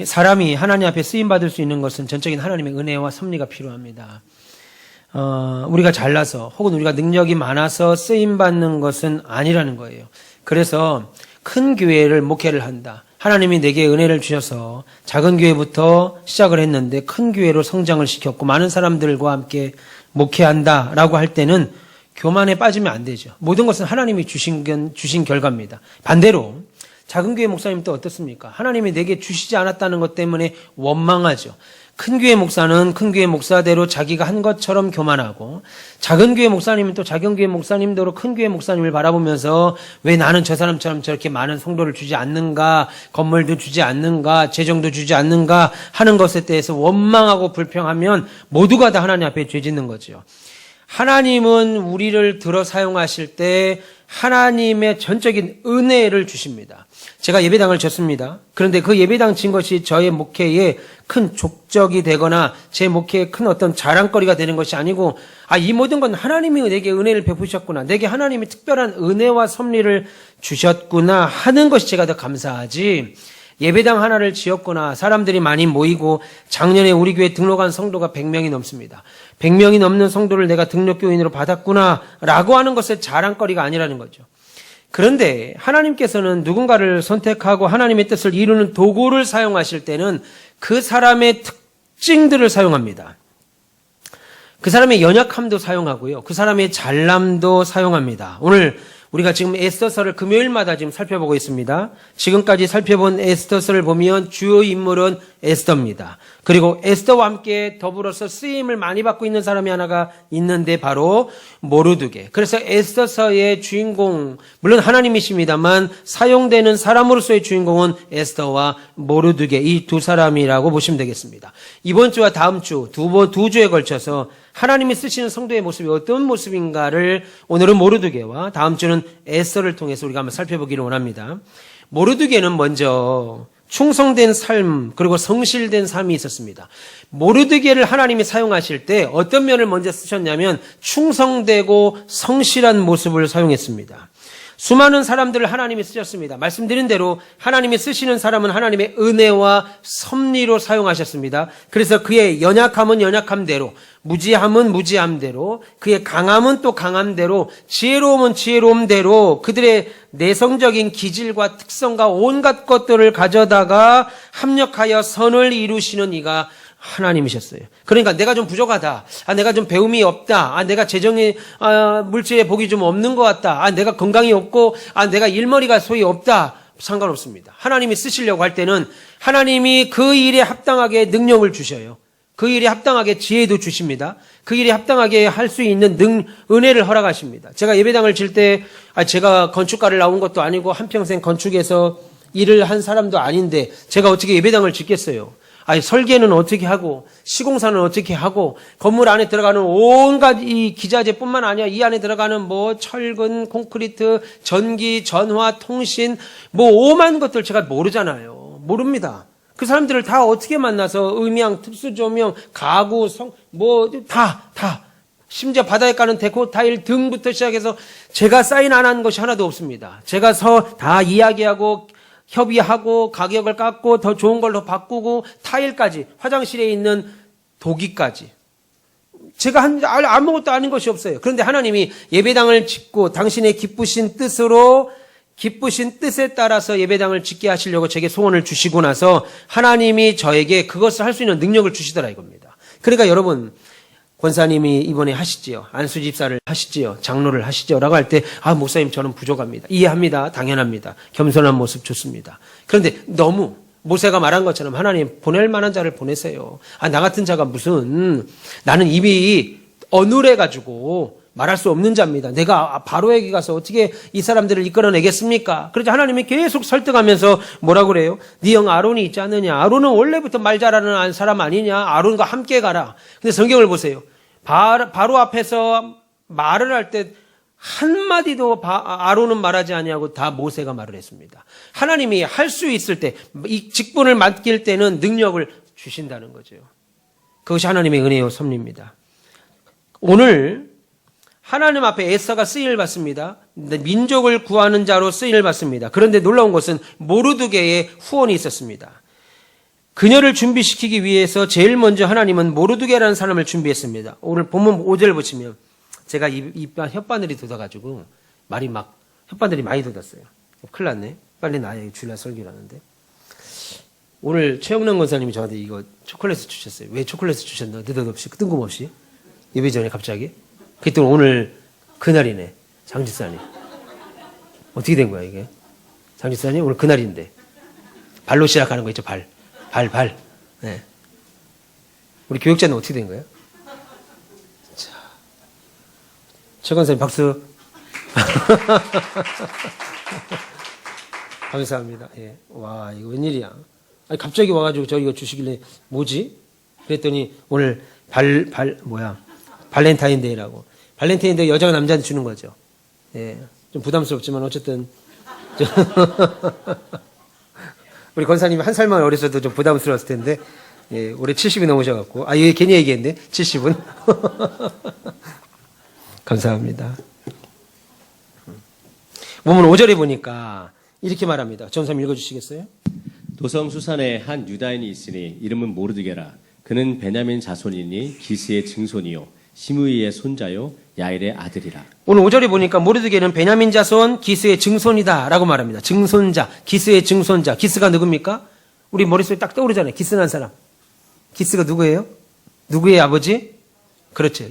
사람이 하나님 앞에 쓰임받을 수 있는 것은 전적인 하나님의 은혜와 섭리가 필요합니다. 우리가 잘나서 혹은 우리가 능력이 많아서 쓰임받는 것은 아니라는 거예요. 그래서 큰 교회를 목회를 한다. 하나님이 내게 은혜를 주셔서 작은 교회부터 시작을 했는데 큰 교회로 성장을 시켰고 많은 사람들과 함께 목회한다라고 할 때는 교만에 빠지면 안 되죠. 모든 것은 하나님이 주신 결과입니다. 반대로 작은 교회 목사님도 어떻습니까? 하나님이 내게 주시지 않았다는 것 때문에 원망하죠. 큰 교회 목사는 큰 교회 목사대로 자기가 한 것처럼 교만하고, 작은 교회 목사님은 또 작은 교회 목사님대로 큰 교회 목사님을 바라보면서 왜 나는 저 사람처럼 저렇게 많은 성도를 주지 않는가, 건물도 주지 않는가, 재정도 주지 않는가 하는 것에 대해서 원망하고 불평하면 모두가 다 하나님 앞에 죄 짓는 거죠. 하나님은 우리를 들어 사용하실 때 하나님의 전적인 은혜를 주십니다. 제가 예배당을 졌습니다. 그런데 그 예배당 진 것이 저의 목회에 큰 족적이 되거나 제 목회에 큰 어떤 자랑거리가 되는 것이 아니고, 이 모든 건 하나님이 내게 은혜를 베푸셨구나, 내게 하나님이 특별한 은혜와 섭리를 주셨구나 하는 것이 제가 더 감사하지, 예배당 하나를 지었거나 사람들이 많이 모이고 작년에 우리 교회 등록한 성도가 100명이 넘습니다. 100명이 넘는 성도를 내가 등록교인으로 받았구나 라고 하는 것의 자랑거리가 아니라는 거죠. 그런데 하나님께서는 누군가를 선택하고 하나님의 뜻을 이루는 도구를 사용하실 때는 그 사람의 특징들을 사용합니다. 그 사람의 연약함도 사용하고요, 그 사람의 잘남도 사용합니다. 오늘 우리가 지금 에스더서를 금요일마다 지금 살펴보고 있습니다. 지금까지 살펴본 에스더서를 보면 주요 인물은 에스더입니다. 그리고 에스더와 함께 더불어서 쓰임을 많이 받고 있는 사람이 하나가 있는데 바로 모르드게. 그래서 에스더서의 주인공, 물론 하나님이십니다만 사용되는 사람으로서의 주인공은 에스더와 모르드게, 이 두 사람이라고 보시면 되겠습니다. 이번 주와 다음 주 두 주에 걸쳐서 하나님이 쓰시는 성도의 모습이 어떤 모습인가를 오늘은 모르드게와 다음 주는 에스더를 통해서 우리가 한번 살펴보기를 원합니다. 모르드게는 먼저 충성된 삶 그리고 성실된 삶이 있었습니다. 모르드게를 하나님이 사용하실 때 어떤 면을 먼저 쓰셨냐면 충성되고 성실한 모습을 사용했습니다. 수많은 사람들을 하나님이 쓰셨습니다. 말씀드린 대로 하나님이 쓰시는 사람은 하나님의 은혜와 섭리로 사용하셨습니다. 그래서 그의 연약함은 연약함대로, 무지함은 무지함대로, 그의 강함은 또 강함대로, 지혜로움은 지혜로움대로 그들의 내성적인 기질과 특성과 온갖 것들을 가져다가 합력하여 선을 이루시는 이가 하나님이셨어요. 그러니까 내가 좀 부족하다, 내가 좀 배움이 없다, 내가 재정이 물질의 복이 좀 없는 것 같다, 내가 건강이 없고 내가 일머리가 소위 없다, 상관없습니다. 하나님이 쓰시려고 할 때는 하나님이 그 일에 합당하게 능력을 주셔요. 그 일에 합당하게 지혜도 주십니다. 그 일에 합당하게 할 수 있는 은혜를 허락하십니다. 제가 예배당을 질 때 제가 건축가를 나온 것도 아니고 한평생 건축에서 일을 한 사람도 아닌데 제가 어떻게 예배당을 짓겠어요? 설계는 어떻게 하고, 시공사는 어떻게 하고, 건물 안에 들어가는 온갖 이 기자재뿐만 아니라 이 안에 들어가는 철근, 콘크리트, 전기, 전화, 통신, 오만 것들 제가 모르잖아요. 모릅니다. 그 사람들을 다 어떻게 만나서 음향, 특수조명, 가구, 다. 심지어 바닥에 까는 데코 타일 등부터 시작해서 제가 사인 안 한 것이 하나도 없습니다. 제가 다 이야기하고, 협의하고 가격을 깎고 더 좋은 걸로 바꾸고 타일까지, 화장실에 있는 도기까지 제가 아무것도 아닌 것이 없어요. 그런데 하나님이 예배당을 짓고 당신의 기쁘신 뜻에 따라서 예배당을 짓게 하시려고 제게 소원을 주시고 나서 하나님이 저에게 그것을 할 수 있는 능력을 주시더라 이겁니다. 그러니까 여러분, 권사님이 이번에 하시지요, 안수 집사를 하시지요, 장로를 하시죠 라고 할 때 목사님 저는 부족합니다. 이해합니다. 당연합니다. 겸손한 모습 좋습니다. 그런데 너무 모세가 말한 것처럼 하나님 보낼 만한 자를 보내세요. 나 같은 자가 무슨, 나는 입이 어눌해가지고 말할 수 없는 자입니다. 내가 바로에게 가서 어떻게 이 사람들을 이끌어내겠습니까? 그래서 하나님이 계속 설득하면서 뭐라고 그래요? 네 형 아론이 있지 않느냐? 아론은 원래부터 말 잘하는 사람 아니냐? 아론과 함께 가라. 근데 성경을 보세요. 바로 앞에서 말을 할 때 한마디도 아론은 말하지 아니하고 다 모세가 말을 했습니다. 하나님이 할 수 있을 때, 이 직분을 맡길 때는 능력을 주신다는 거죠. 그것이 하나님의 은혜요 섭리입니다. 오늘 하나님 앞에 에스더가 쓰임을 받습니다. 민족을 구하는 자로 쓰임을 받습니다. 그런데 놀라운 것은 모르드게의 후원이 있었습니다. 그녀를 준비시키기 위해서 제일 먼저 하나님은 모르드게라는 사람을 준비했습니다. 오늘 본문 5절 보시면 제가 혓바늘이 돋아가지고 말이 막 혓바늘이 많이 돋았어요. 큰일 났네. 빨리 나야 주일날 설교라는데. 오늘 최영남 권사님이 저한테 이거 초콜릿을 주셨어요. 왜 초콜릿을 주셨나? 느닷없이 뜬금없이 예배 전에 갑자기. 그때 오늘 그날이네. 장집사님. 어떻게 된 거야 이게? 장집사님 오늘 그날인데 발로 시작하는 거 있죠. 발. 네. 우리 교육자는 어떻게 된 거예요? 자, 최 권사님 박수. 감사합니다. 예. 와, 이거 웬일이야. 아니, 갑자기 와가지고 저 이거 주시길래 뭐지? 그랬더니 오늘 발렌타인데이라고. 발렌타인데이 여자가 남자한테 주는 거죠. 예. 좀 부담스럽지만 어쨌든. 우리 권사님이 한 살만 어렸어도 좀 부담스러웠을 텐데, 예, 올해 70이 넘으셔갖고, 예, 괜히 얘기했네. 70은. 감사합니다. 보면 5절에 보니까 이렇게 말합니다. 전사님 읽어주시겠어요? 도성 수산에 한 유다인이 있으니 이름은 모르드게라. 그는 베냐민 자손이니 기스의 증손이요 시므이의 손자요 야일의 아들이라. 오늘 5절에 보니까 모르드게는 베냐민 자손 기스의 증손이다 라고 말합니다. 증손자, 기스의 증손자. 기스가 누굽니까? 우리 머릿속에 딱 떠오르잖아요. 기스 난 사람. 기스가 누구예요? 누구의 아버지? 그렇죠.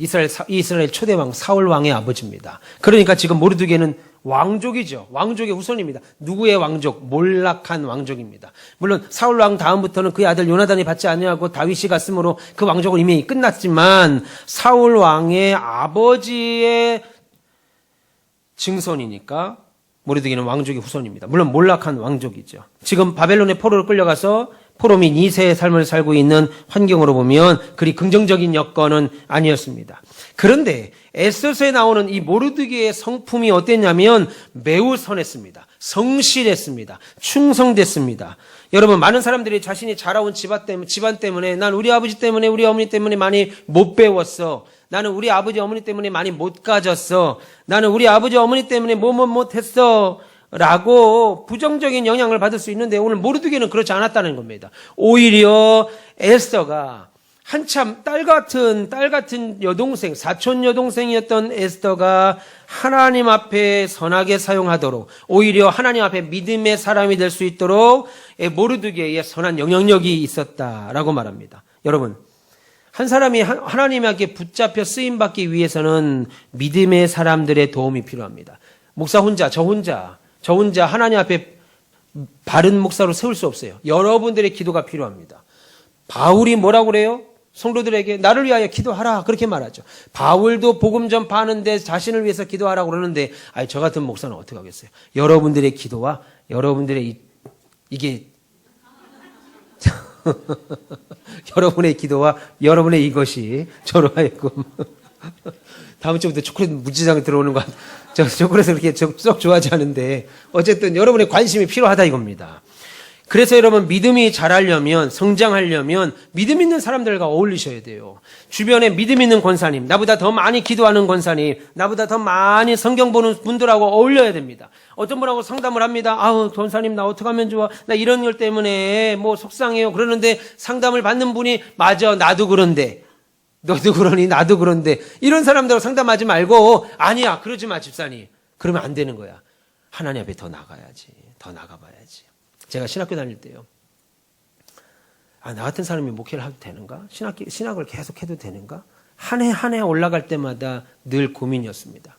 이스라엘 초대왕 사울 왕의 아버지입니다. 그러니까 지금 모르드게는 왕족이죠. 왕족의 후손입니다. 누구의 왕족? 몰락한 왕족입니다. 물론 사울 왕 다음부터는 그의 아들 요나단이 받지 아니하고 다윗이 갔으므로 그 왕족은 이미 끝났지만 사울 왕의 아버지의 증손이니까 모르드게는 왕족의 후손입니다. 물론 몰락한 왕족이죠. 지금 바벨론의 포로로 끌려가서 포로 및 2세의 삶을 살고 있는 환경으로 보면 그리 긍정적인 여건은 아니었습니다. 그런데 에스더서에 나오는 이 모르드게의 성품이 어땠냐면 매우 선했습니다. 성실했습니다. 충성됐습니다. 여러분, 많은 사람들이 자신이 자라온 집안 때문에 난 우리 아버지 때문에 우리 어머니 때문에 많이 못 배웠어. 나는 우리 아버지 어머니 때문에 많이 못 가졌어. 나는 우리 아버지 어머니 때문에 못했어. 라고 부정적인 영향을 받을 수 있는데 오늘 모르드게는 그렇지 않았다는 겁니다. 오히려 에스더가 한참 딸 같은 여동생, 사촌 여동생이었던 에스더가 하나님 앞에 선하게 사용하도록 오히려 하나님 앞에 믿음의 사람이 될 수 있도록 모르드게의 선한 영향력이 있었다라고 말합니다. 여러분, 한 사람이 하나님에게 붙잡혀 쓰임받기 위해서는 믿음의 사람들의 도움이 필요합니다. 목사 혼자, 저 혼자 하나님 앞에 바른 목사로 세울 수 없어요. 여러분들의 기도가 필요합니다. 바울이 뭐라고 그래요? 성도들에게 나를 위하여 기도하라 그렇게 말하죠. 바울도 복음 전파하는데 자신을 위해서 기도하라고 그러는데 저 같은 목사는 어떻게 하겠어요? 여러분들의 기도와 여러분들의 이게 여러분의 기도와 여러분의 이것이 저로 하여금 다음 주부터 초콜릿 무지장 들어오는 거 저 초콜릿을 그렇게 썩 좋아하지 않은데 어쨌든 여러분의 관심이 필요하다 이겁니다. 그래서 여러분 믿음이 자라려면 성장하려면 믿음 있는 사람들과 어울리셔야 돼요. 주변에 믿음 있는 권사님, 나보다 더 많이 기도하는 권사님, 나보다 더 많이 성경 보는 분들하고 어울려야 됩니다. 어떤 분하고 상담을 합니다. 권사님 나 어떻게 하면 좋아? 나 이런 일 때문에 속상해요. 그러는데 상담을 받는 분이 맞아 나도 그런데 너도 그러니 나도 그런데 이런 사람들하고 상담하지 말고 아니야 그러지 마 집사님. 그러면 안 되는 거야. 하나님 앞에 더 나가야지. 더 나가봐야지. 제가 신학교 다닐 때요. 나 같은 사람이 목회를 해도 되는가? 신학을 계속 해도 되는가? 한 해 올라갈 때마다 늘 고민이었습니다.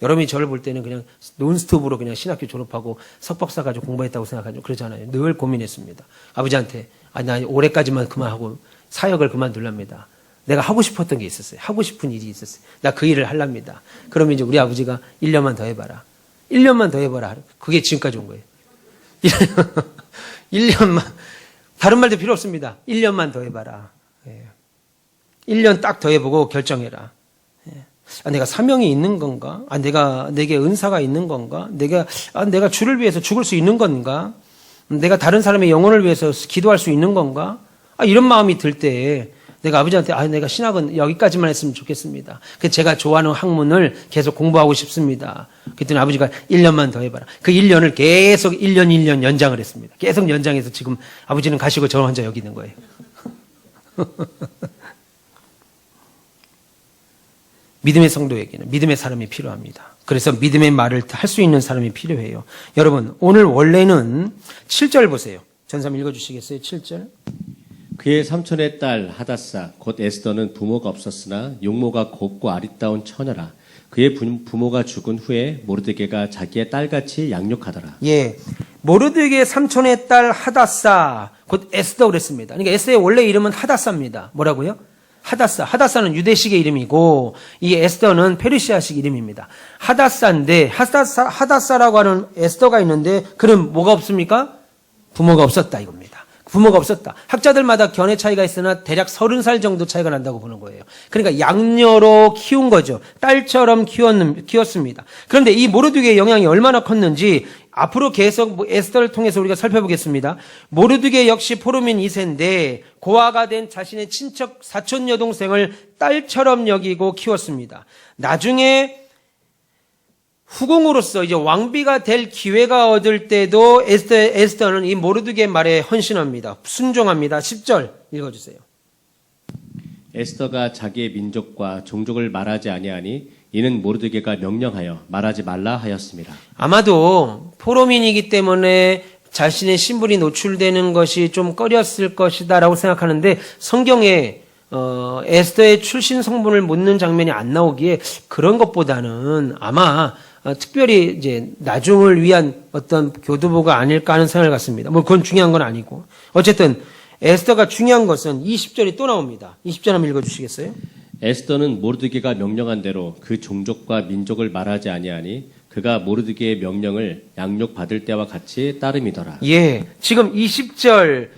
여러분이 저를 볼 때는 그냥 논스톱으로 그냥 신학교 졸업하고 석박사 가지고 공부했다고 생각하죠. 그러잖아요. 늘 고민했습니다. 아버지한테 나 올해까지만 그만하고 사역을 그만둘랍니다. 내가 하고 싶었던 게 있었어요. 하고 싶은 일이 있었어요. 나 그 일을 하랍니다. 그러면 이제 우리 아버지가 1년만 더 해봐라. 1년만 더 해봐라. 그게 지금까지 온 거예요. 1년만. 다른 말도 필요 없습니다. 1년만 더 해봐라. 1년 딱 더 해보고 결정해라. 내가 사명이 있는 건가? 내게 은사가 있는 건가? 내가 주를 위해서 죽을 수 있는 건가? 내가 다른 사람의 영혼을 위해서 기도할 수 있는 건가? 이런 마음이 들 때 내가 아버지한테 내가 신학은 여기까지만 했으면 좋겠습니다. 그래서 제가 좋아하는 학문을 계속 공부하고 싶습니다. 그랬더니 아버지가 1년만 더 해봐라. 그 1년을 계속 1년 연장을 했습니다. 계속 연장해서 지금 아버지는 가시고 저 혼자 여기 있는 거예요. 믿음의 성도에게는 믿음의 사람이 필요합니다. 그래서 믿음의 말을 할 수 있는 사람이 필요해요. 여러분, 오늘 원래는 7절 보세요. 전사님 읽어주시겠어요? 7절. 그의 삼촌의 딸 하닷사 곧 에스더는 부모가 없었으나 용모가 곱고 아리따운 처녀라. 그의 부모가 죽은 후에 모르드게가 자기의 딸같이 양육하더라. 예, 모르드게의 삼촌의 딸 하닷사 곧 에스더 그랬습니다. 그러니까 에스더의 원래 이름은 하닷사입니다. 뭐라고요? 하닷사. 하닷사는 유대식의 이름이고 이 에스더는 페르시아식 이름입니다. 하닷사인데 하닷사라고 하는 에스더가 있는데 그는 뭐가 없습니까? 부모가 없었다 이겁니다. 부모가 없었다. 학자들마다 견해 차이가 있으나 대략 30살 정도 차이가 난다고 보는 거예요. 그러니까 양녀로 키운 거죠. 딸처럼 키웠습니다. 그런데 이 모르드게의 영향이 얼마나 컸는지 앞으로 계속 에스더를 통해서 우리가 살펴보겠습니다. 모르드게 역시 포로민 2세인데 고아가 된 자신의 친척 사촌 여동생을 딸처럼 여기고 키웠습니다. 나중에 후궁으로서 이제 왕비가 될 기회가 얻을 때도 에스더는 이 모르드게 말에 헌신합니다. 순종합니다. 10절 읽어주세요. 에스더가 자기의 민족과 종족을 말하지 아니하니 이는 모르드게가 명령하여 말하지 말라 하였습니다. 아마도 포로민이기 때문에 자신의 신분이 노출되는 것이 좀 꺼렸을 것이다라고 생각하는데 성경에 에스더의 출신 성분을 묻는 장면이 안 나오기에 그런 것보다는 아마 특별히 이제 나중을 위한 어떤 교두보가 아닐까 하는 생각을 갖습니다. 뭐 그건 중요한 건 아니고 어쨌든 에스더가 중요한 것은 20절이 또 나옵니다. 20절 한번 읽어주시겠어요? 에스더는 모르드게가 명령한 대로 그 종족과 민족을 말하지 아니하니 그가 모르드게의 명령을 양육받을 때와 같이 따름이더라. 예, 지금 10절의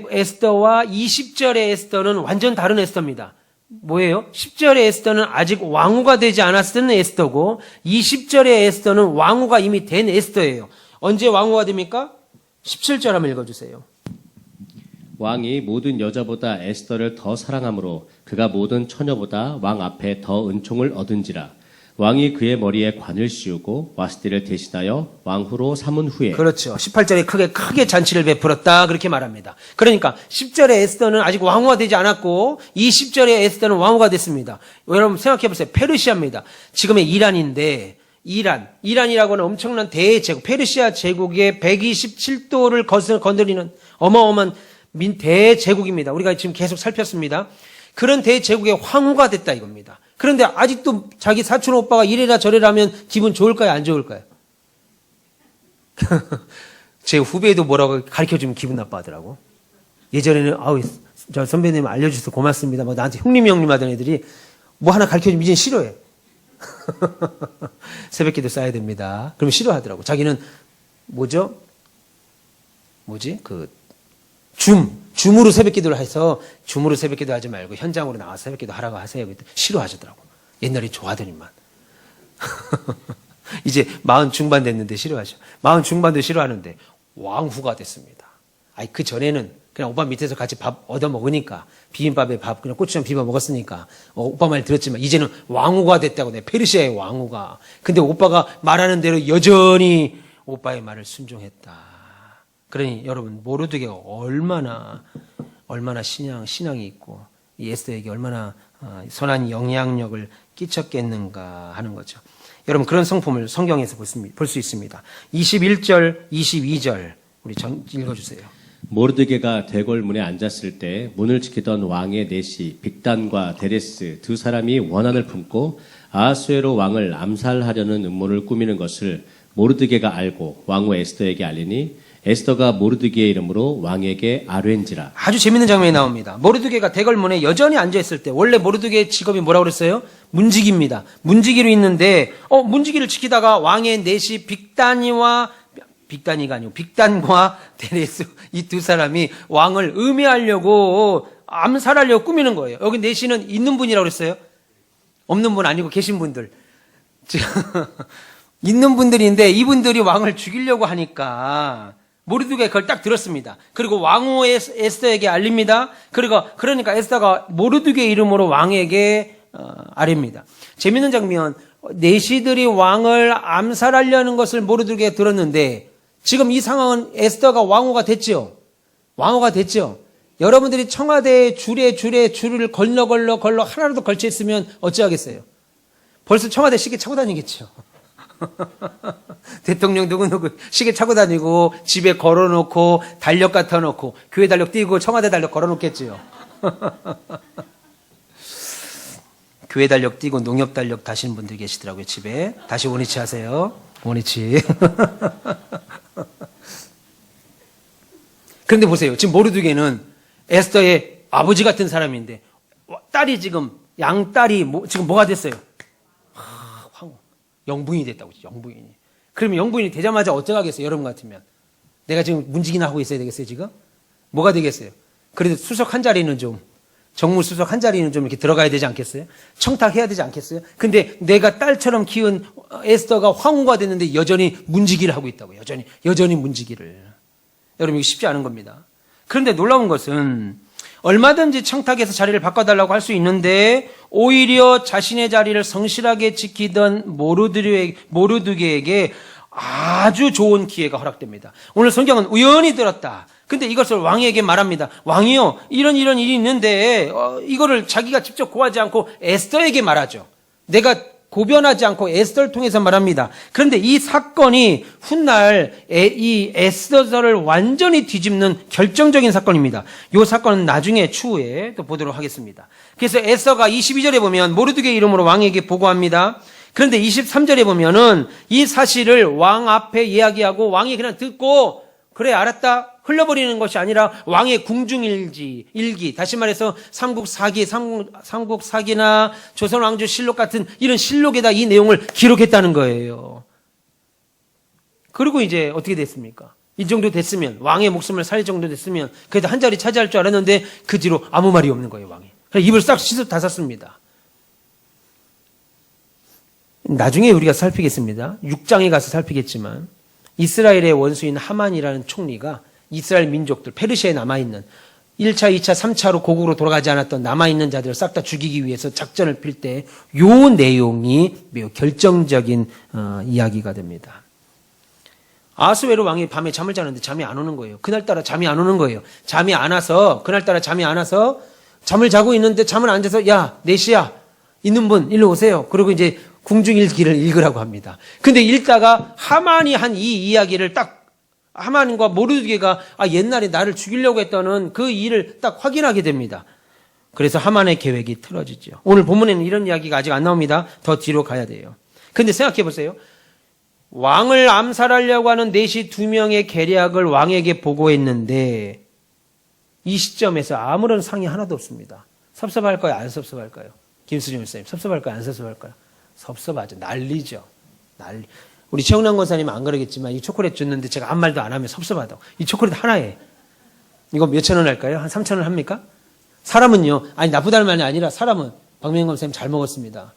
에스더와 20절의 에스더는 완전 다른 에스더입니다. 뭐예요? 10절의 에스더는 아직 왕후가 되지 않았을 때는 에스더고 20절의 에스더는 왕후가 이미 된 에스더예요. 언제 왕후가 됩니까? 17절 한번 읽어주세요. 왕이 모든 여자보다 에스더를 더 사랑하므로 그가 모든 처녀보다 왕 앞에 더 은총을 얻은지라. 왕이 그의 머리에 관을 씌우고 와스디를 대신하여 왕후로 삼은 후에. 그렇죠. 18절에 크게 잔치를 베풀었다 그렇게 말합니다. 그러니까 10절의 에스더는 아직 왕후가 되지 않았고 20절의 에스더는 왕후가 됐습니다. 여러분 생각해 보세요. 페르시아입니다. 지금의 이란인데 이란이라고 하는 엄청난 대제국, 페르시아 제국의 127도를 건드리는 어마어마한 대제국입니다. 우리가 지금 계속 살폈습니다. 그런 대제국의 황후가 됐다 이겁니다. 그런데 아직도 자기 사촌 오빠가 이래라 저래라 하면 기분 좋을까요? 안 좋을까요? 제 후배도 뭐라고 가르쳐주면 기분 나빠하더라고. 예전에는 저 선배님 알려주셔서 고맙습니다. 뭐 나한테 형님 하던 애들이 뭐 하나 가르쳐주면 이젠 싫어해. 새벽기도 써야 됩니다. 그러면 싫어하더라고. 자기는 줌으로 새벽기도를 해서 줌으로 새벽기도 하지 말고 현장으로 나와서 새벽기도 하라고 하세요. 싫어하시더라고. 옛날에 좋아하더니만. 이제 40 중반 됐는데 싫어하셔. 40 중반도 싫어하는데 왕후가 됐습니다. 그 전에는 그냥 오빠 밑에서 같이 밥 얻어 먹으니까 비빔밥에 밥 그냥 고추장 비벼 먹었으니까 오빠 말 들었지만 이제는 왕후가 됐다고. 페르시아의 왕후가. 근데 오빠가 말하는 대로 여전히 오빠의 말을 순종했다. 그러니 여러분 모르드게가 얼마나 신앙이 있고 이 에스더에게 얼마나 선한 영향력을 끼쳤겠는가 하는 거죠. 여러분 그런 성품을 성경에서 볼 수 있습니다. 21절, 22절 우리 읽어주세요. 모르드게가 대궐문에 앉았을 때 문을 지키던 왕의 넷이 빅단과 데레스 두 사람이 원한을 품고 아하수에로 왕을 암살하려는 음모를 꾸미는 것을 모르드게가 알고 왕후 에스더에게 알리니 에스더가 모르드게의 이름으로 왕에게 아뢰인지라. 아주 재밌는 장면이 나옵니다. 모르드게가 대궐문에 여전히 앉아있을 때 원래 모르드게의 직업이 뭐라고 그랬어요? 문지기입니다. 문지기로 있는데 문지기를 지키다가 왕의 넷이 빅단과 데레스 이 두 사람이 왕을 음해하려고 암살하려고 꾸미는 거예요. 여기 넷이는 있는 분이라고 그랬어요? 없는 분 아니고 계신 분들. 있는 분들인데 이분들이 왕을 죽이려고 하니까 모르드게가 그걸 딱 들었습니다. 그리고 왕후 에스더에게 알립니다. 그러니까 에스더가 모르드게 이름으로 왕에게 아뢰입니다. 재밌는 장면, 내시들이 왕을 암살하려는 것을 모르드게가 들었는데 지금 이 상황은 에스더가 왕후가 됐죠. 왕후가 됐죠. 여러분들이 청와대에 줄을 걸러 하나라도 걸쳐 있으면 어찌하겠어요? 벌써 청와대 시계 차고 다니겠죠. 대통령 누구누구 시계 차고 다니고 집에 걸어놓고 달력 갖다 놓고 교회 달력 띄고 청와대 달력 걸어놓겠지요. 교회 달력 띄고 농협 달력 다시는 분들 계시더라고요. 집에. 다시 원위치 하세요. 원위치. 그런데 보세요. 지금 모르드게는 에스더의 아버지 같은 사람인데 딸이 지금 양딸이 지금 뭐가 됐어요? 황후. 영부인이 됐다고. 영부인이. 그러면 영부인이 되자마자 어쩌겠어요? 여러분 같으면. 내가 지금 문직이나 하고 있어야 되겠어요, 지금? 뭐가 되겠어요? 그래도 수석 한 자리는 좀, 정무수석 한 자리는 좀 이렇게 들어가야 되지 않겠어요? 청탁해야 되지 않겠어요? 근데 내가 딸처럼 키운 에스더가 황후가 됐는데 여전히 문지기를 하고 있다고. 여전히 문지기를. 여러분, 이게 쉽지 않은 겁니다. 그런데 놀라운 것은 얼마든지 청탁해서 자리를 바꿔달라고 할 수 있는데 오히려 자신의 자리를 성실하게 지키던 모르드게에게 아주 좋은 기회가 허락됩니다. 오늘 성경은 우연히 들었다. 근데 이것을 왕에게 말합니다. 왕이요, 이런 일이 있는데 이거를 자기가 직접 고하지 않고 에스더에게 말하죠. 내가 고변하지 않고 에스더를 통해서 말합니다. 그런데 이 사건이 훗날 이 에스더서를 완전히 뒤집는 결정적인 사건입니다. 이 사건은 나중에 추후에 또 보도록 하겠습니다. 그래서 에스더가 22절에 보면 모르드게 이름으로 왕에게 보고합니다. 그런데 23절에 보면은 이 사실을 왕 앞에 이야기하고 왕이 그냥 듣고 그래 알았다 흘려버리는 것이 아니라 왕의 궁중일기, 다시 말해서 삼국사기나 조선왕조실록 같은 이런 실록에다 이 내용을 기록했다는 거예요. 그리고 이제 어떻게 됐습니까? 이 정도 됐으면, 왕의 목숨을 살릴 정도 됐으면 그래도 한 자리 차지할 줄 알았는데 그 뒤로 아무 말이 없는 거예요, 왕이. 그래서 입을 싹 씻어 닫았습니다. 나중에 우리가 살피겠습니다. 6장에 가서 살피겠지만 이스라엘의 원수인 하만이라는 총리가 이스라엘 민족들, 페르시아에 남아있는 1차, 2차, 3차로 고국으로 돌아가지 않았던 남아있는 자들을 싹 다 죽이기 위해서 작전을 필 때 요 내용이 매우 결정적인 이야기가 됩니다. 아하스웨로 왕이 밤에 잠을 자는데 잠이 안 오는 거예요. 그날따라 잠이 안 오는 거예요. 그날따라 잠이 안 와서 잠을 자고 있는데 잠을 안 자서 야, 4시야. 있는 분 일로 오세요. 그리고 이제 궁중일기를 읽으라고 합니다. 근데 읽다가 하만이 한 이 이야기를 딱 하만과 모르드게가 옛날에 나를 죽이려고 했다는 그 일을 딱 확인하게 됩니다. 그래서 하만의 계획이 틀어지죠. 오늘 본문에는 이런 이야기가 아직 안 나옵니다. 더 뒤로 가야 돼요. 근데 생각해 보세요. 왕을 암살하려고 하는 내시 2명의 계략을 왕에게 보고했는데 이 시점에서 아무런 상이 하나도 없습니다. 섭섭할까요? 안 섭섭할까요? 김수정 목사님, 섭섭할까요? 안 섭섭할까요? 섭섭하죠. 난리죠. 난리. 우리 최영남 권사님은 안 그러겠지만 이 초콜릿 줬는데 제가 아무 말도 안 하면 섭섭하다고. 이 초콜릿 하나에 이거 몇천 원 할까요? 한 3천 원 합니까? 사람은요. 아니 나쁘다는 말이 아니라 사람은 박명근 권사님 잘 먹었습니다.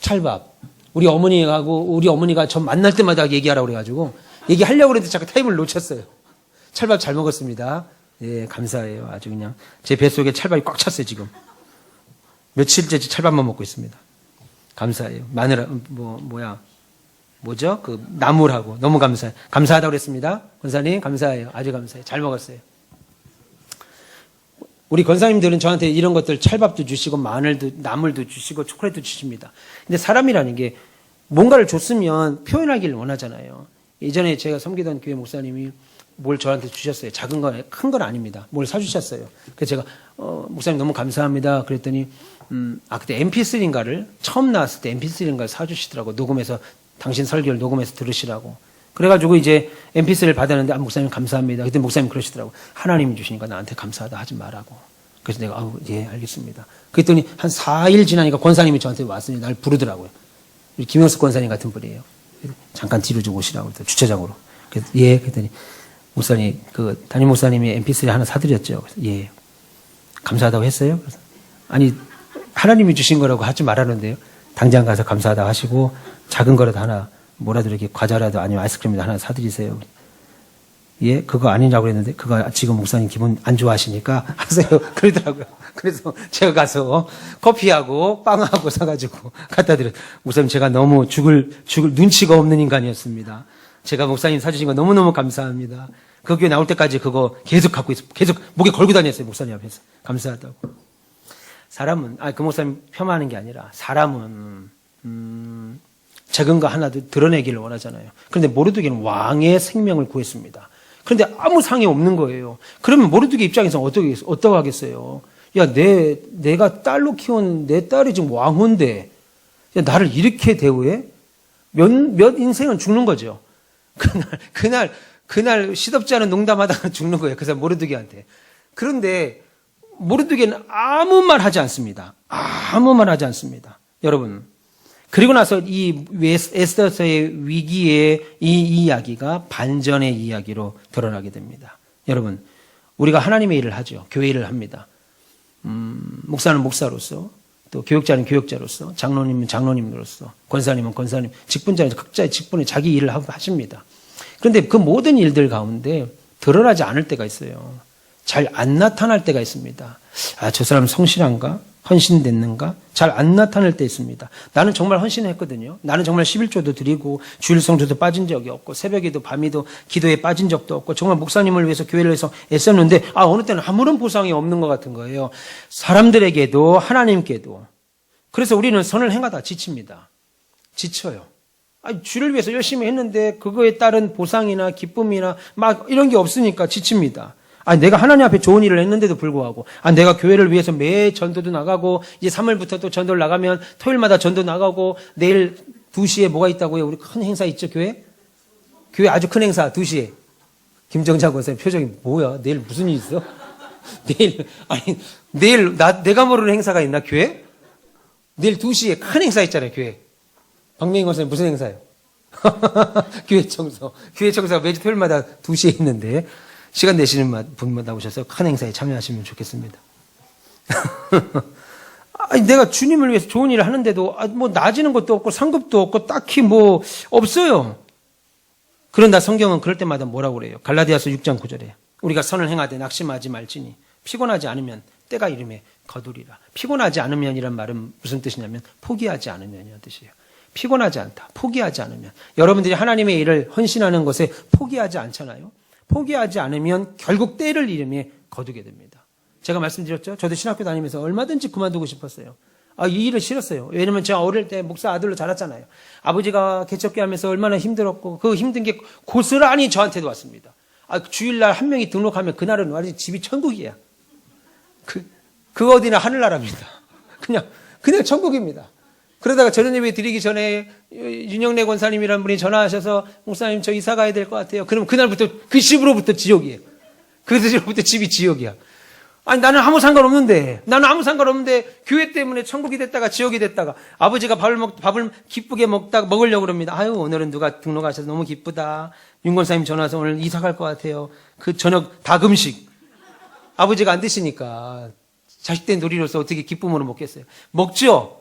찰밥. 우리 어머니가 저 만날 때마다 얘기하라고 그래가지고 얘기하려고 그랬는데 자꾸 타임을 놓쳤어요. 찰밥 잘 먹었습니다. 예, 감사해요. 아주 그냥 제 뱃속에 찰밥이 꽉 찼어요 지금. 며칠째 찰밥만 먹고 있습니다. 감사해요. 뭐죠? 나물하고 너무 감사해요. 감사하다고 그랬습니다. 권사님, 감사해요. 아주 감사해요. 잘 먹었어요. 우리 권사님들은 저한테 이런 것들 찰밥도 주시고 마늘도, 나물도 주시고 초콜릿도 주십니다. 근데 사람이라는 게 뭔가를 줬으면 표현하기를 원하잖아요. 예전에 제가 섬기던 교회 목사님이 뭘 저한테 주셨어요. 작은 건, 큰 건 아닙니다. 뭘 사주셨어요. 그래서 제가, 목사님 너무 감사합니다. 그랬더니, 그때 MP3인가를, 처음 나왔을 때 MP3인가를 사주시더라고. 녹음해서, 당신 설교를 녹음해서 들으시라고. 그래가지고 이제 MP3를 받았는데, 목사님 감사합니다. 그때 목사님 그러시더라고. 하나님이 주시니까 나한테 감사하다 하지 말라고. 그래서 내가, 예, 알겠습니다. 그랬더니 한 4일 지나니까 권사님이 저한테 왔으니 날 부르더라고요. 우리 김영숙 권사님 같은 분이에요. 잠깐 뒤로 좀 오시라고. 주차장으로. 그래서 예, 그랬더니, 목사님, 담임 목사님이 MP3 하나 사드렸죠. 그래서 예. 감사하다고 했어요? 그래서 아니, 하나님이 주신 거라고 하지 말았는데요. 당장 가서 감사하다고 하시고, 작은 거라도 하나 뭐라도 이렇게 과자라도 아니면 아이스크림이라도 하나 사드리세요. 예, 그거 아니라고 그랬는데, 그거 지금 목사님 기분 안 좋아하시니까 하세요. 그러더라고요. 그래서 제가 가서 커피하고 빵하고 사가지고 갖다 드렸어요. 목사님 제가 너무 죽을 눈치가 없는 인간이었습니다. 제가 목사님 사주신 거 너무너무 감사합니다. 그 교회 나올 때까지 그거 계속 갖고 있어. 계속 목에 걸고 다녔어요. 목사님 앞에서. 감사하다고. 사람은, 그 목사님 폄하하는 게 아니라 사람은, 작은 거 하나도 드러내기를 원하잖아요. 그런데 모르드게는 왕의 생명을 구했습니다. 그런데 아무 상이 없는 거예요. 그러면 모르드게 입장에서 어떻게 하겠어요? 야, 내가 딸로 키운 내 딸이 지금 왕후인데, 야, 나를 이렇게 대우해? 몇 인생은 죽는 거죠. 그날 시덥지 않은 농담하다가 죽는 거예요. 그래서 모르드게한테. 그런데 모르드게는 아무 말 하지 않습니다. 아무 말 하지 않습니다. 여러분. 그리고 나서 이 에스더서의 위기의 이 이야기가 반전의 이야기로 드러나게 됩니다. 여러분, 우리가 하나님의 일을 하죠. 교회 일을 합니다. 목사는 목사로서, 또 교육자는 교육자로서, 장로님은 장로님으로서, 권사님은 권사님, 직분자는 각자의 직분에 자기 일을 하십니다. 그런데 그 모든 일들 가운데 드러나지 않을 때가 있어요. 잘 안 나타날 때가 있습니다. 저 사람 성실한가? 헌신됐는가? 잘 안 나타날 때 있습니다. 나는 정말 헌신했거든요. 나는 정말 11조도 드리고 주일 성조도 빠진 적이 없고 새벽에도 밤에도 기도에 빠진 적도 없고 정말 목사님을 위해서 교회를 위해서 애썼는데 어느 때는 아무런 보상이 없는 것 같은 거예요. 사람들에게도 하나님께도. 그래서 우리는 선을 행하다 지칩니다. 지쳐요. 주를 위해서 열심히 했는데 그거에 따른 보상이나 기쁨이나 막 이런 게 없으니까 지칩니다. 내가 하나님 앞에 좋은 일을 했는데도 불구하고, 내가 교회를 위해서 매 전도도 나가고, 이제 3월부터 또 전도를 나가면 토요일마다 전도 나가고, 내일 2시에 뭐가 있다고요? 우리 큰 행사 있죠, 교회? 교회 아주 큰 행사, 2시에. 김정자 권사님 표정이 뭐야? 내일 무슨 일 있어? 내일, 내가 모르는 행사가 있나, 교회? 내일 2시에 큰 행사 있잖아요, 교회. 박명희 권사님 무슨 행사예요? 교회 청소. 교회 청소가 매주 토요일마다 2시에 있는데, 시간 내시는 분만 나오셔서 큰 행사에 참여하시면 좋겠습니다. 내가 주님을 위해서 좋은 일을 하는데도 뭐 나아지는 것도 없고 상급도 없고 딱히 뭐 없어요. 그런데 성경은 그럴 때마다 뭐라고 그래요? 갈라디아서 6장 9절에 우리가 선을 행하되 낙심하지 말지니 피곤하지 않으면 때가 이름에 거두리라. 피곤하지 않으면이란 말은 무슨 뜻이냐면 포기하지 않으면이라는 뜻이에요. 피곤하지 않다. 포기하지 않으면. 여러분들이 하나님의 일을 헌신하는 것에 포기하지 않잖아요. 포기하지 않으면 결국 때를 이름에 거두게 됩니다. 제가 말씀드렸죠. 저도 신학교 다니면서 얼마든지 그만두고 싶었어요. 이 일을 싫었어요. 왜냐면 제가 어릴 때 목사 아들로 자랐잖아요. 아버지가 개척기 하면서 얼마나 힘들었고 그 힘든 게 고스란히 저한테도 왔습니다. 주일날 한 명이 등록하면 그날은 완전히 집이 천국이야. 그 어디나 하늘나라입니다. 그냥 천국입니다. 그러다가 저녁 예배 드리기 전에 윤영래 권사님이라는 분이 전화하셔서 목사님 저 이사 가야 될 것 같아요. 그럼 그날부터 그 집으로부터 지옥이에요. 그 집으로부터 집이 지옥이야. 나는 아무 상관없는데 교회 때문에 천국이 됐다가 지옥이 됐다가 아버지가 밥을 기쁘게 먹으려고 그럽니다. 오늘은 누가 등록하셔서 너무 기쁘다. 윤 권사님 전화 와서 오늘 이사 갈 것 같아요. 그 저녁 닭음식. 아버지가 안 드시니까 자식된 놀이로서 어떻게 기쁨으로 먹겠어요. 먹죠.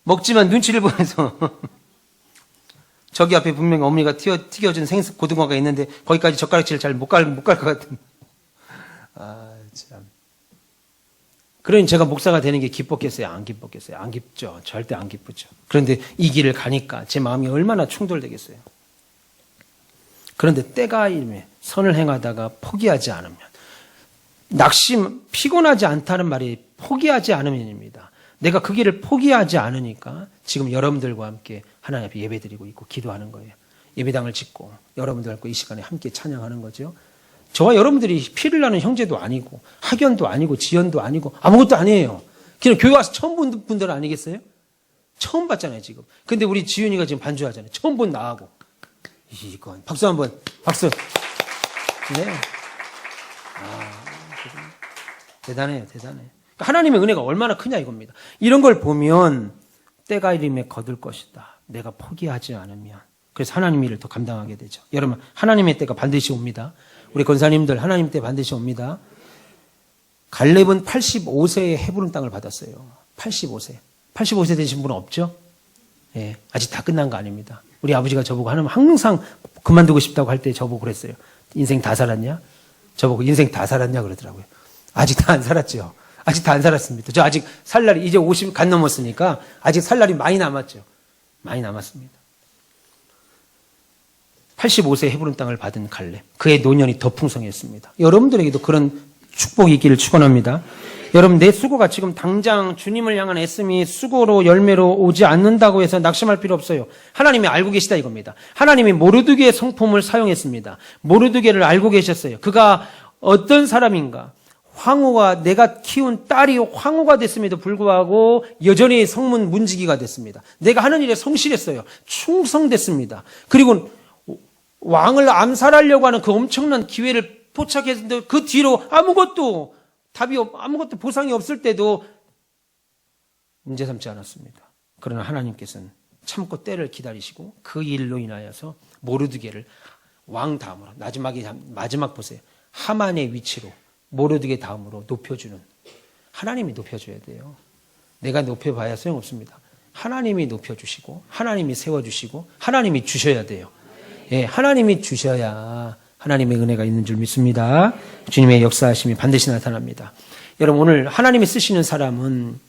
먹지만 눈치를 보면서 저기 앞에 분명히 어머니가 튀겨준 생수 고등어가 있는데 거기까지 젓가락질을 잘 못 갈 것 같은. 참. 그러니 제가 목사가 되는 게 기뻤겠어요? 안 기뻤겠어요? 안 기쁘죠. 절대 안 기쁘죠. 그런데 이 길을 가니까 제 마음이 얼마나 충돌되겠어요. 그런데 때가 이르면 선을 행하다가 포기하지 않으면 피곤하지 않다는 말이 포기하지 않으면입니다. 내가 그 길을 포기하지 않으니까 지금 여러분들과 함께 하나님 앞에 예배드리고 있고 기도하는 거예요. 예배당을 짓고 여러분들과 이 시간에 함께 찬양하는 거죠. 저와 여러분들이 피를 나는 형제도 아니고 학연도 아니고 지연도 아니고 아무것도 아니에요. 그냥 교회 와서 처음 본 분들 아니겠어요? 처음 봤잖아요 지금. 근데 우리 지윤이가 지금 반주하잖아요. 처음 본 나하고. 이건 박수 한번. 박수. 네. 대단해요. 하나님의 은혜가 얼마나 크냐 이겁니다. 이런 걸 보면 때가 이름에 거둘 것이다. 내가 포기하지 않으면. 그래서 하나님 일을 더 감당하게 되죠. 여러분 하나님의 때가 반드시 옵니다. 우리 권사님들 하나님 때 반드시 옵니다. 갈렙은 85세에 헤브론 땅을 받았어요. 85세 되신 분은 없죠? 예, 아직 다 끝난 거 아닙니다. 우리 아버지가 저보고 하나님 항상 그만두고 싶다고 할 때 저보고 그랬어요. 인생 다 살았냐? 저보고 인생 다 살았냐 그러더라고요. 아직 다 안 살았죠. 아직 다 안 살았습니다. 저 아직 살 날이 이제 50 간 넘었으니까 아직 살 날이 많이 남았죠. 많이 남았습니다. 85세 헤브론 땅을 받은 갈렙. 그의 노년이 더 풍성했습니다. 여러분들에게도 그런 축복이 있기를 축원합니다. 여러분, 내 수고가 지금 당장 주님을 향한 애씀이 수고로 열매로 오지 않는다고 해서 낙심할 필요 없어요. 하나님이 알고 계시다 이겁니다. 하나님이 모르드게의 성품을 사용했습니다. 모르드게를 알고 계셨어요. 그가 어떤 사람인가? 황후가, 내가 키운 딸이 황후가 됐음에도 불구하고 여전히 성문 문지기가 됐습니다. 내가 하는 일에 성실했어요. 충성됐습니다. 그리고 왕을 암살하려고 하는 그 엄청난 기회를 포착했는데 그 뒤로 아무것도 보상이 없을 때도 문제 삼지 않았습니다. 그러나 하나님께서는 참고 때를 기다리시고 그 일로 인하여서 모르드게를 왕 다음으로 마지막 보세요. 하만의 위치로 모르드게 다음으로 높여주는, 하나님이 높여줘야 돼요. 내가 높여봐야 소용없습니다. 하나님이 높여주시고 하나님이 세워주시고 하나님이 주셔야 돼요. 예, 하나님이 주셔야 하나님의 은혜가 있는 줄 믿습니다. 주님의 역사하심이 반드시 나타납니다. 여러분, 오늘 하나님이 쓰시는 사람은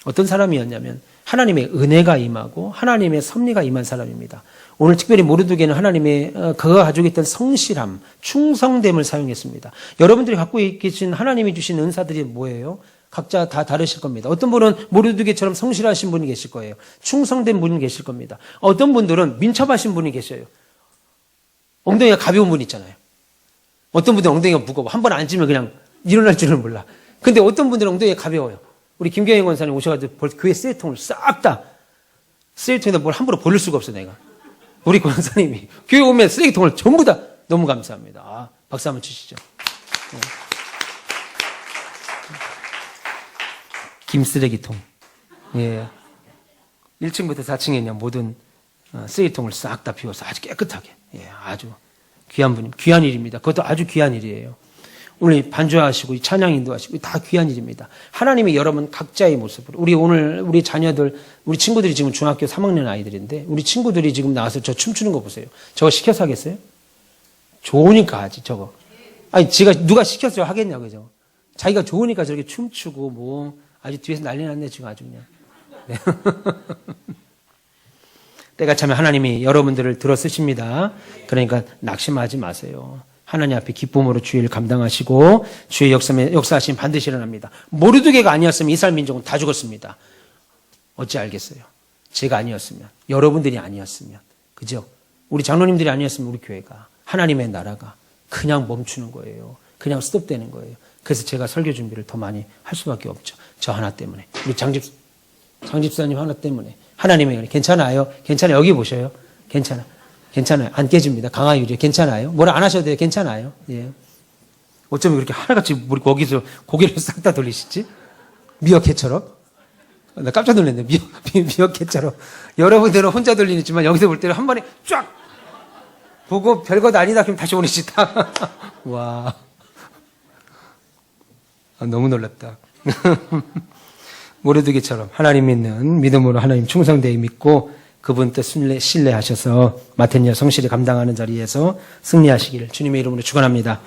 어떤 사람이었냐면 하나님의 은혜가 임하고 하나님의 섭리가 임한 사람입니다. 오늘 특별히 모르드게는 하나님의 그가 가지고 있던 성실함, 충성됨을 사용했습니다. 여러분들이 갖고 계신 하나님이 주신 은사들이 뭐예요? 각자 다 다르실 겁니다. 어떤 분은 모르드게처럼 성실하신 분이 계실 거예요. 충성된 분이 계실 겁니다. 어떤 분들은 민첩하신 분이 계셔요. 엉덩이가 가벼운 분 있잖아요. 어떤 분들은 엉덩이가 무거워. 한 번 앉으면 그냥 일어날 줄을 몰라. 근데 어떤 분들은 엉덩이가 가벼워요. 우리 김경영 권사님 오셔가지고 교회 쓰레기통을 싹 다 쓰레기통에다 뭘 함부로 버릴 수가 없어 내가. 우리 권사님이 교회 오면 쓰레기통을 전부 다 너무 감사합니다. 아, 박수 한번 치시죠. 네. 김쓰레기통. 예. 1층부터 4층에 있는 모든 쓰레기통을 싹 다 비워서 아주 깨끗하게. 예, 아주 귀한 분입니다. 귀한 일입니다. 그것도 아주 귀한 일이에요. 오늘 반주하시고 찬양 인도하시고 다 귀한 일입니다. 하나님이 여러분 각자의 모습으로 우리 자녀들, 우리 친구들이 지금 중학교 3학년 아이들인데 우리 친구들이 지금 나와서 저 춤추는 거 보세요. 저거 시켜서 하겠어요? 좋으니까 하지 저거. 아니 누가 시켰어요 하겠냐고 저거. 자기가 좋으니까 저렇게 춤추고 뭐 아주 뒤에서 난리 났네 지금 아주 그냥. 네. 때가 차면 하나님이 여러분들을 들어 쓰십니다. 그러니까 낙심하지 마세요. 하나님 앞에 기쁨으로 주의 일 감당하시고 주의 역사하심 반드시 일어납니다. 모르드게가 아니었으면 이스라엘 민족은 다 죽었습니다. 어찌 알겠어요? 제가 아니었으면, 여러분들이 아니었으면, 그죠? 우리 장로님들이 아니었으면 우리 교회가, 하나님의 나라가 그냥 멈추는 거예요. 그냥 스톱되는 거예요. 그래서 제가 설교 준비를 더 많이 할 수밖에 없죠. 저 하나 때문에. 우리 장집사님 하나 때문에. 하나님의 은혜. 괜찮아요? 괜찮아요. 여기 보셔요. 괜찮아요. 안 깨집니다. 강화 유리. 괜찮아요. 뭐라 안 하셔도 돼요. 괜찮아요. 예. 어쩌면 그렇게 하나같이 우리 거기서 고개를 싹 다 돌리시지? 미어캣처럼? 나 깜짝 놀랐네. 미어캣처럼. 여러분들은 혼자 돌리지만 여기서 볼 때는 한 번에 쫙! 보고 별것 아니다. 그럼 다시 오니시 딱. 와. 너무 놀랍다. 모르드게처럼 하나님 믿는 믿음으로 하나님 충성되게 믿고 그분 뜻 신뢰하셔서 마텐여 성실히 감당하는 자리에서 승리하시기를 주님의 이름으로 축원합니다.